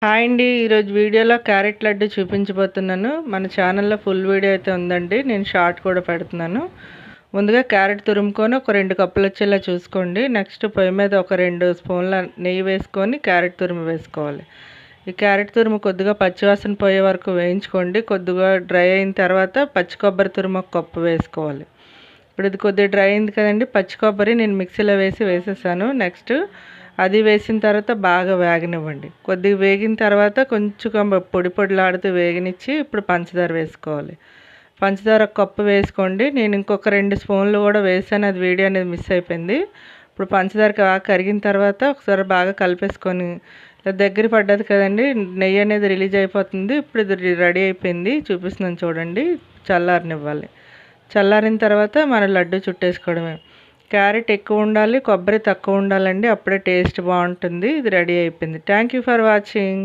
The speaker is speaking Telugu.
హాయ్ అండి. ఈరోజు వీడియోలో క్యారెట్ లడ్డు చూపించబోతున్నాను. మన ఛానల్లో ఫుల్ వీడియో అయితే ఉందండి. నేను షార్ట్ కూడా పెడుతున్నాను. ముందుగా క్యారెట్ తురుముకొని ఒక 2 కప్పులు వచ్చేలా చూసుకోండి. నెక్స్ట్ పొయ్యి మీద ఒక 2 స్పూన్ల నెయ్యి వేసుకొని క్యారెట్ తురుము వేసుకోవాలి. ఈ క్యారెట్ తురుము కొద్దిగా పచ్చివాసన పోయే వరకు వేయించుకోండి. కొద్దిగా డ్రై అయిన తర్వాత పచ్చి కొబ్బరి తురుము ఒక కప్పు వేసుకోవాలి. ఇప్పుడు ఇది కొద్దిగా డ్రై అయింది కదండి. పచ్చి కొబ్బరి నేను మిక్సీలో వేసేసాను. నెక్స్ట్ అది వేసిన తర్వాత బాగా వేగనివ్వండి. కొద్దిగా వేగిన తర్వాత కొంచెం పొడి పొడిలాడుతూ వేగనిచ్చి ఇప్పుడు పంచదార వేసుకోవాలి. పంచదార ఒక కప్పు వేసుకోండి. నేను ఇంకొక 2 స్పూన్లు కూడా వేసాను, అది వీడియో అనేది మిస్ అయిపోయింది. ఇప్పుడు పంచదార బాగా కరిగిన తర్వాత ఒకసారి బాగా కలిపేసుకొని దగ్గర పడ్డది కదండి, నెయ్యి అనేది రిలీజ్ అయిపోతుంది. ఇప్పుడు ఇది రెడీ అయిపోయింది, చూపిస్తున్నాను చూడండి. చల్లారనివ్వాలి. చల్లారిన తర్వాత మన లడ్డు చుట్టేసుకోవడమే. క్యారెట్ ఎక్కువ ఉండాలి, కొబ్బరి తక్కువ ఉండాలండి, అప్పుడే టేస్ట్ బాగుంటుంది. ఇది రెడీ అయిపోయింది. Thank you for watching.